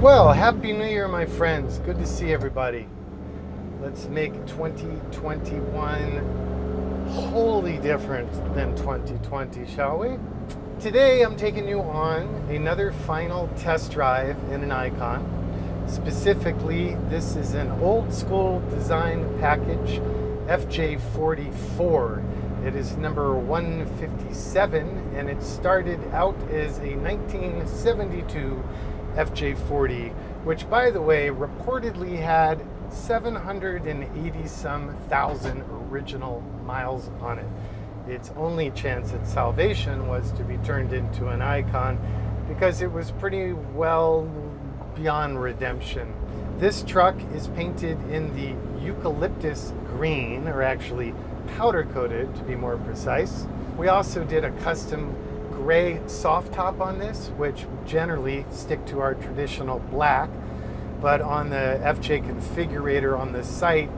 Well, Happy New Year, my friends. Good to see everybody. Let's make 2021 wholly different than 2020, shall we? Today, I'm taking you on another final test drive in an Icon. Specifically, this is an old school design package, FJ44. It is number 157, and it started out as a 1972 FJ40, which, by the way, reportedly had 780 some thousand original miles on it. Its only chance at salvation was to be turned into an Icon because it was pretty well beyond redemption. This truck is painted in the eucalyptus green, or actually powder coated to be more precise. We also did a custom gray soft top on this, which generally stick to our traditional black, but on the FJ configurator on the site,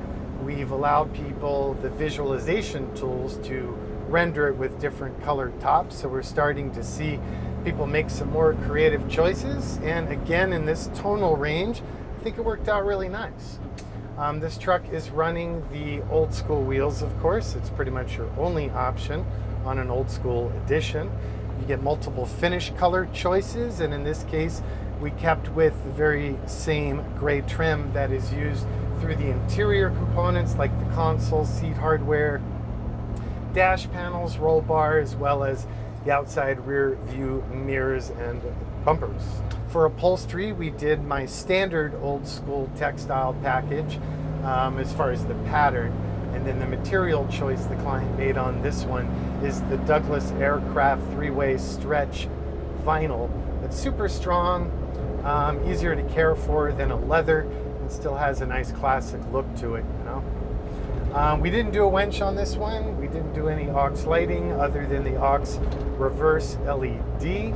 we've allowed people the visualization tools to render it with different colored tops. So we're starting to see people make some more creative choices, and again in this tonal range, I think it worked out really nice. This truck is running the old school wheels, of course. It's pretty much your only option on an old school edition. You get multiple finish color choices, and in this case we kept with the very same gray trim that is used through the interior components like the console, seat hardware, dash panels, roll bar, as well as the outside rear view mirrors and bumpers. For upholstery, we did my standard old school textile package as far as the pattern. And then the material choice the client made on this one is the Douglas Aircraft 3-way stretch vinyl. It's super strong, easier to care for than a leather, and still has a nice classic look to it, you know. We didn't do a winch on this one. We didn't do any aux lighting other than the aux reverse LED.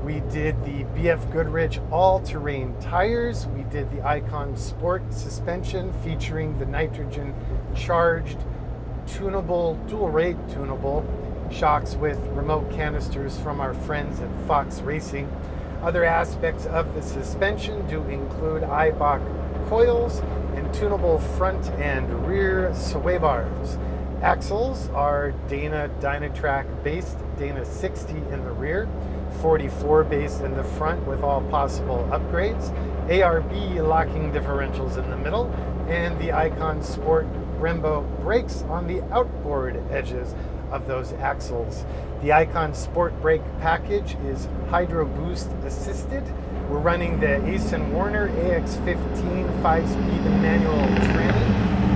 We did the BF Goodrich all-terrain tires. We did the Icon Sport suspension featuring the nitrogen charged tunable, dual rate tunable shocks with remote canisters from our friends at Fox Racing. Other aspects of the suspension do include Eibach coils and tunable front and rear sway bars. Axles are Dana Dynatrac based, Dana 60 in the rear, 44 based in the front with all possible upgrades, ARB locking differentials in the middle, and the Icon Sport Brembo brakes on the outboard edges of those axles. The Icon Sport brake package is Hydro Boost assisted. We're running the Asen Warner AX15 5-speed manual trim,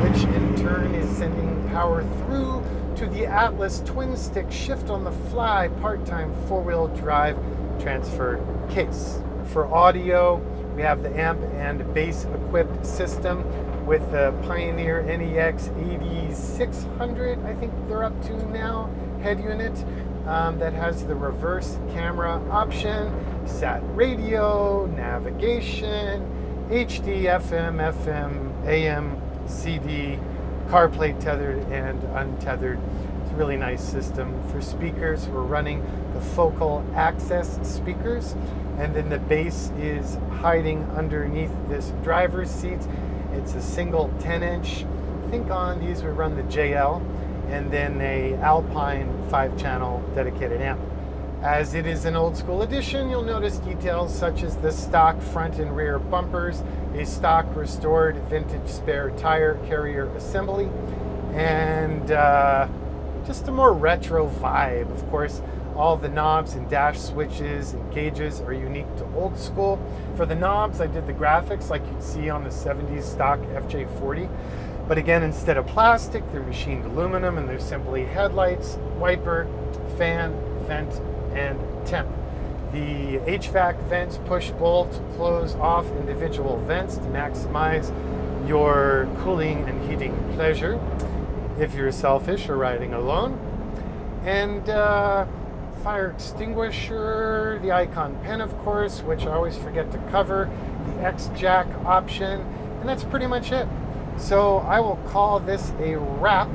which in turn is sending power through to the Atlas twin stick shift on the fly part-time four-wheel drive transfer case. For audio, we have the amp and bass equipped system with the Pioneer NEX 8600, I think they're up to now, head unit that has the reverse camera option, sat radio, navigation, HD, FM, AM, CD, CarPlay tethered and untethered. It's a really nice system. For speakers, we're running the focal access speakers, and then the bass is hiding underneath this driver's seat. It's a single 10-inch. I think on these we run the JL, and then a Alpine 5-channel dedicated amp. As it is an old school edition, you'll notice details such as the stock front and rear bumpers, a stock restored vintage spare tire carrier assembly, and just a more retro vibe. Of course, all the knobs and dash switches and gauges are unique to old school. For the knobs, I did the graphics like you'd see on the 70s stock FJ40. But again, instead of plastic, they're machined aluminum, and they're simply headlights, wiper, fan, vent, and temp. The HVAC vents push bolt close off individual vents to maximize your cooling and heating pleasure if you're selfish or riding alone. And fire extinguisher, the Icon pen, of course, which I always forget to cover, the X-Jack option, and that's pretty much it. So I will call this a wrap,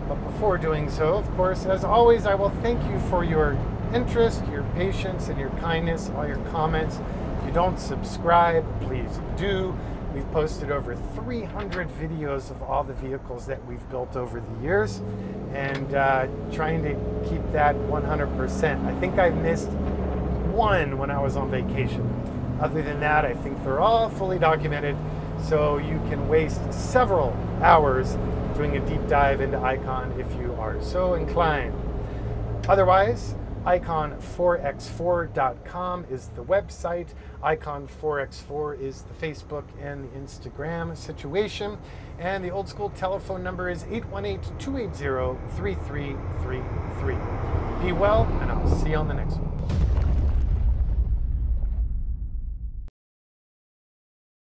but before doing so, of course, as always, I will thank you for your interest, your patience, and your kindness, all your comments. If you don't subscribe, please do. We've posted over 300 videos of all the vehicles that we've built over the years, and trying to keep that 100%. I think I missed one when I was on vacation. Other than that, I think they're all fully documented, so you can waste several hours doing a deep dive into Icon if you are so inclined. Otherwise, icon4x4.com is the website. Icon4x4 is the Facebook and the Instagram situation. And the old school telephone number is 818-280-3333. Be well, and I'll see you on the next one.